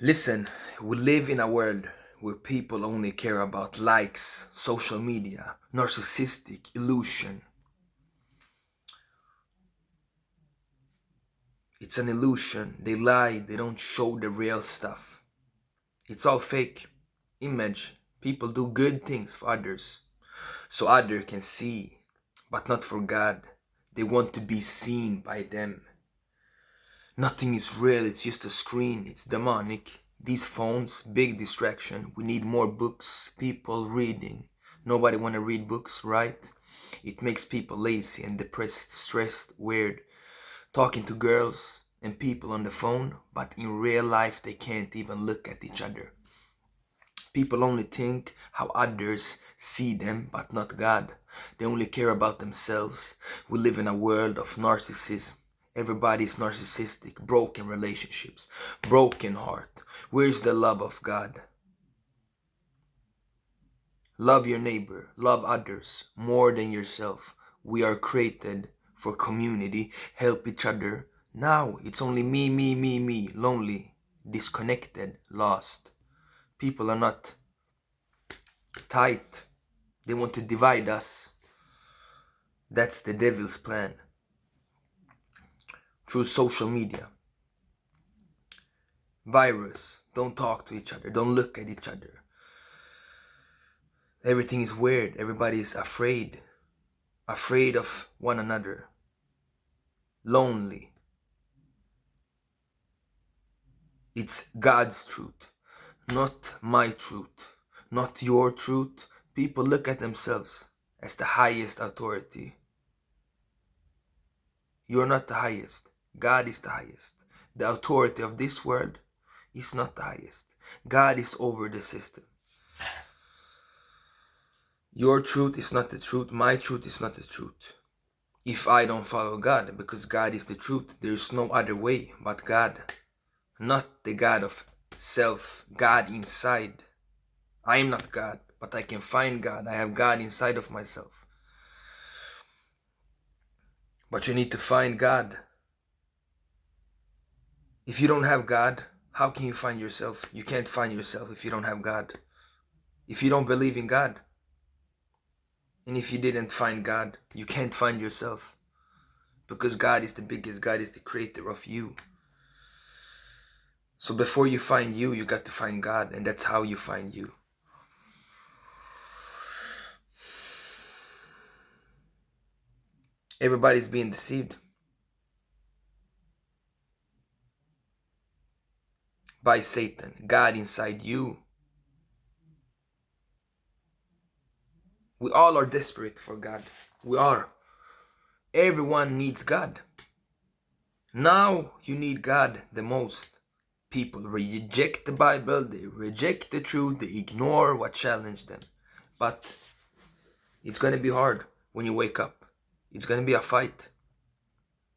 Listen, we live in a world where people only care about likes, social media, narcissistic illusion. It's an illusion. They lie, they don't show the real stuff. It's all fake. Image. People do good things for others so others can see, but not for God. They want to be seen by them. Nothing is real, it's just a screen, it's demonic. These phones, big distraction. We need more books, people reading. Nobody wanna read books, right? It makes people lazy and depressed, stressed, weird. Talking to girls and people on the phone, but in real life they can't even look at each other. People only think how others see them, but not God. They only care about themselves. We live in a world of narcissism. Everybody is narcissistic, broken relationships, broken heart. Where's the love of God? Love your neighbor, love others more than yourself. We are created for community, help each other. Now it's only me, lonely, disconnected, lost. People are not tight. They want to divide us. That's the devil's plan. Through social media. Virus. Don't talk to each other. Don't look at each other. Everything is weird. Everybody is afraid. Afraid of one another. Lonely. It's God's truth. Not my truth. Not your truth. People look at themselves as the highest authority. You are not the highest. God is the highest. The authority of this world is not the highest. God is over the system. Your truth is not the truth. My truth is not the truth. If I don't follow God, because God is the truth, there is no other way but God. Not the God of self, God inside. I am not God, but I can find God. I have God inside of myself. But you need to find God. If you don't have God, how can you find yourself? You can't find yourself if you don't have God. If you don't believe in God, and if you didn't find God, you can't find yourself. Because God is the biggest, God is the creator of you. So before you find you got to find God, and that's how you find you. Everybody's being deceived by Satan. God inside you. We all are desperate for God. We are. Everyone needs God. Now you need God the most. People reject the Bible, they reject the truth, they ignore what challenged them. But it's gonna be hard when you wake up. It's gonna be a fight.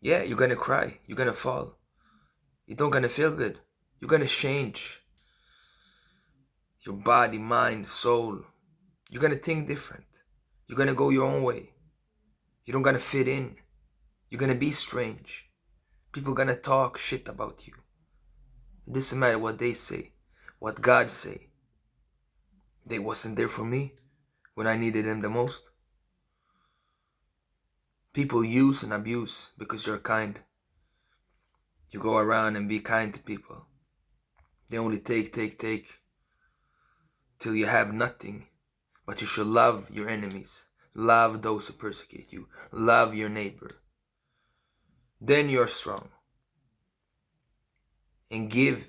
Yeah, you're gonna cry, you're gonna fall. You're not gonna feel good. You're gonna change your body, mind, soul. You're gonna think different. You're gonna go your own way. You don't gonna fit in. You're gonna be strange. People gonna talk shit about you. It doesn't matter what they say, what God say. They wasn't there for me when I needed them the most. People use and abuse because you're kind. You go around and be kind to people. They only take till you have nothing. But you should love your enemies. Love those who persecute you. Love your neighbor. Then you're strong. And give,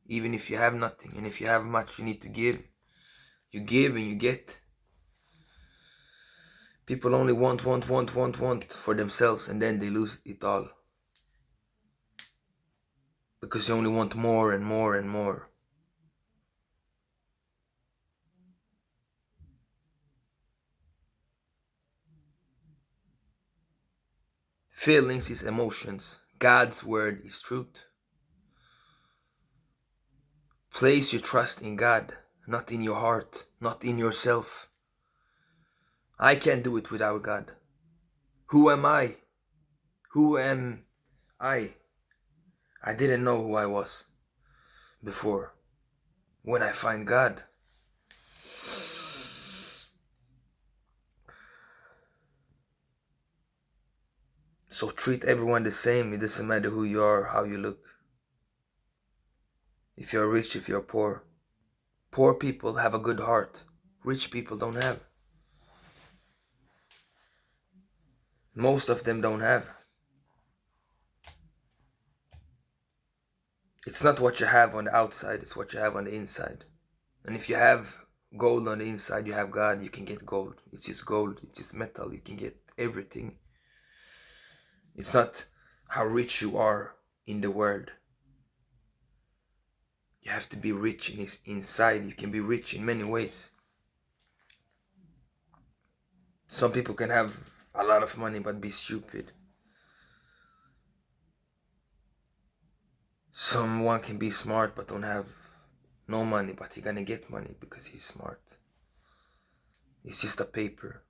even if you have nothing. And if you have much, you need to give. You give and you get. People only want for themselves, and then they lose it all. Because you only want more and more and more. Feelings is emotions. God's word is truth. Place your trust in God, not in your heart, not in yourself. I can't do it without God. Who am I? Who am I? I didn't know who I was. before. When I find God, so treat everyone the same. It doesn't matter who you are, how you look. If you're rich, if you're poor. Poor people have a good heart. Rich people don't have. Most of them don't have. It's not what you have on the outside, it's what you have on the inside. And if you have gold on the inside, you have God, you can get gold. It's just gold, it's just metal, you can get everything. It's not how rich you are in the world. You have to be rich inside. You can be rich in many ways. Some people can have a lot of money but be stupid. Someone can be smart but don't have no money, but he's gonna get money because he's smart. It's just a paper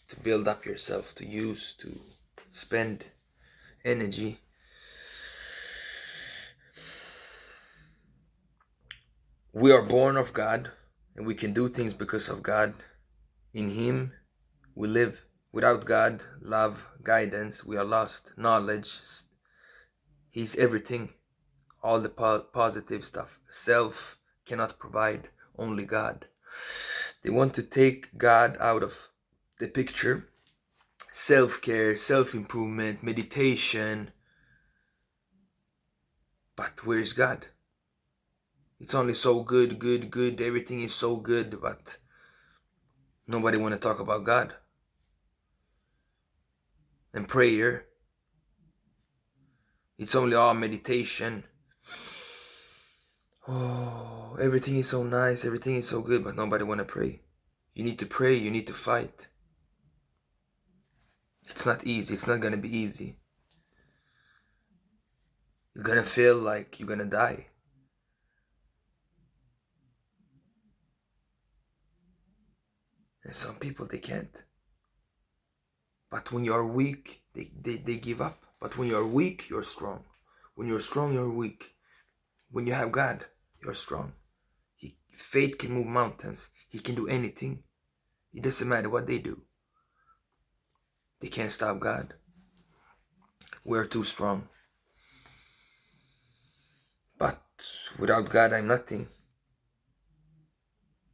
to build up yourself, to use, to spend energy. We are born of God and we can do things because of God. In Him we live. Without God, love, guidance, we are lost. Knowledge, He's everything. All the positive stuff. Self cannot provide, only God. They want to take God out of the picture. Self-care, self-improvement, meditation. But where is God? It's only so good, good, good. Everything is so good, but nobody want to talk about God. And prayer, it's only all meditation. Oh, everything is so nice, everything is so good, but nobody want to pray. You need to pray, you need to fight. It's not easy, it's not gonna be easy. You're gonna feel like you're gonna die. And some people, they can't. But when you're weak, they give up. But when you're weak, you're strong. When you're strong, you're weak. When you have God, you're strong. Faith can move mountains. He can do anything. It doesn't matter what they do. They can't stop God. We're too strong. But without God, I'm nothing.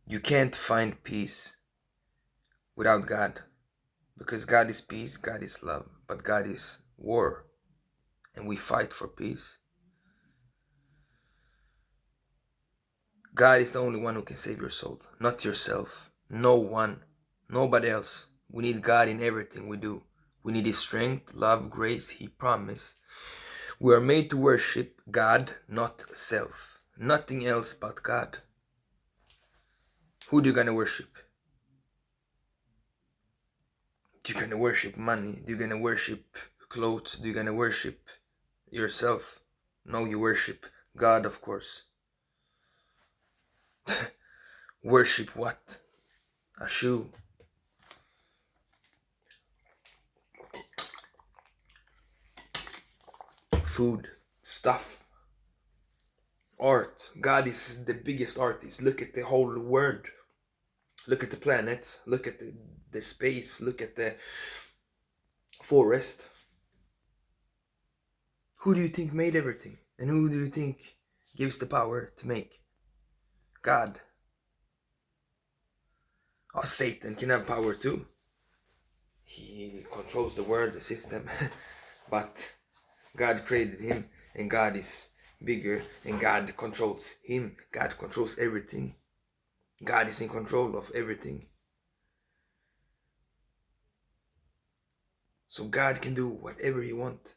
You can't find peace without God. Because God is peace, God is love. But God is war. And we fight for peace. God is the only one who can save your soul, not yourself. No one, nobody else. We need God in everything we do. We need His strength, love, grace, He promised. We are made to worship God, not self. Nothing else but God. Who do you gonna worship? Do you gonna worship money? Do you gonna worship clothes? Do you gonna worship yourself? No, you worship God, of course. Worship what? A shoe. Food. Stuff. Art. God is the biggest artist. Look at the whole world. Look at the planets. Look at the space. Look at the forest. Who do you think made everything? And who do you think gives the power to make? God. Oh, Satan can have power too. He controls the world, the system. But God created him, and God is bigger, and God controls him. God controls everything. God is in control of everything. So God can do whatever He wants.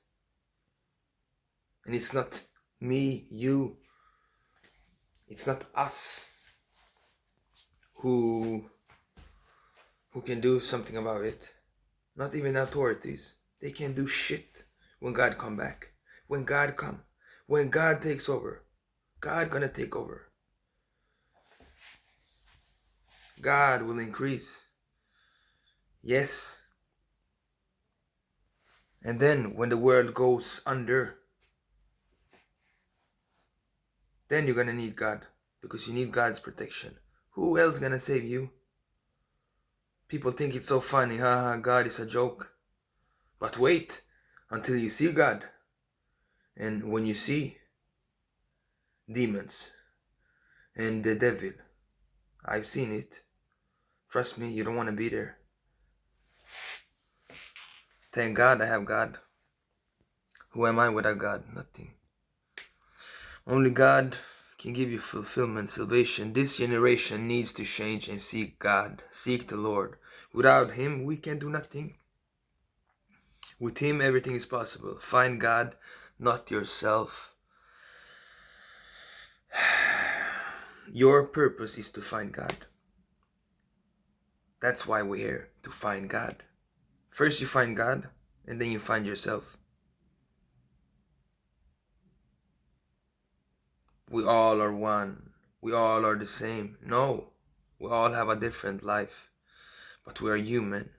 And it's not me, you. It's not us who can do something about it. Not even authorities. They can't do shit when God come back. When God come. When God takes over. God gonna take over. God will increase. Yes. And then when the world goes under, then you're gonna need God, because you need God's protection. Who else gonna save you? People think it's so funny, haha, God is a joke. But wait until you see God. And when you see demons and the devil, I've seen it. Trust me, you don't want to be there. Thank God I have God. Who am I without God? Nothing. Only God can give you fulfillment, salvation. This generation needs to change and seek God. Seek the Lord. Without Him, we can do nothing. With Him, everything is possible. Find God, not yourself. Your purpose is to find God. That's why we're here, to find God. First you find God, and then you find yourself. We all are one. We all are the same. No, we all have a different life. But we are human.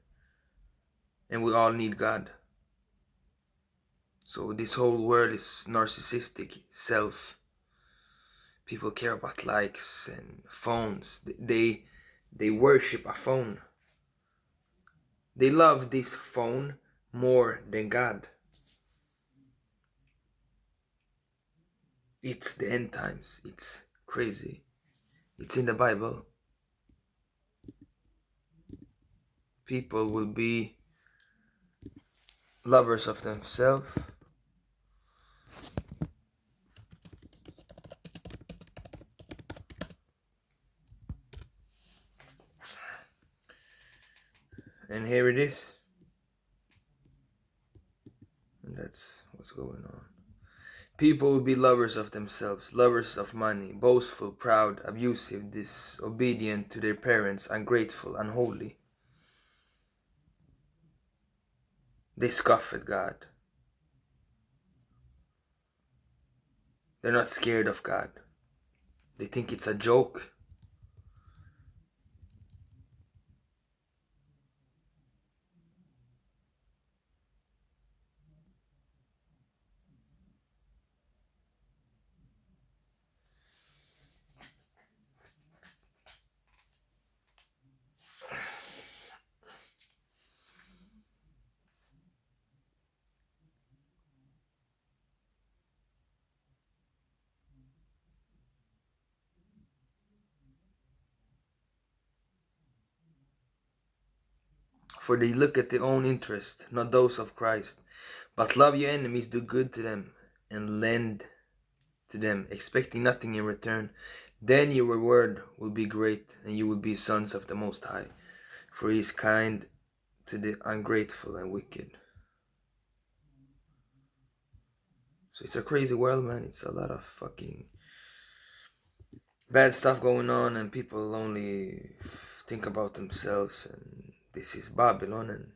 And we all need God. So this whole world is narcissistic, self. People care about likes and phones. They worship a phone. They love this phone more than God. It's the end times. It's crazy. It's in the Bible. People will be lovers of themselves. And here it is. And that's what's going on. People will be lovers of themselves, lovers of money, boastful, proud, abusive, disobedient to their parents, ungrateful, unholy. They scoff at God. They're not scared of God. They think it's a joke. For they look at their own interest, not those of Christ. But love your enemies, do good to them, and lend to them, expecting nothing in return. Then your reward will be great, and you will be sons of the Most High. For He is kind to the ungrateful and wicked. So it's a crazy world, man. It's a lot of fucking bad stuff going on, and people only think about themselves. And this is Babylon, and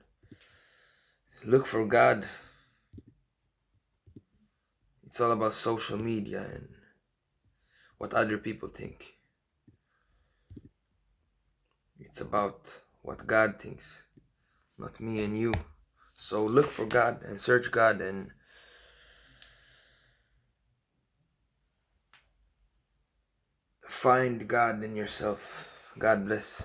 look for God. It's all about social media and what other people think. It's about what God thinks, not me and you. So look for God and search God and find God in yourself. God bless.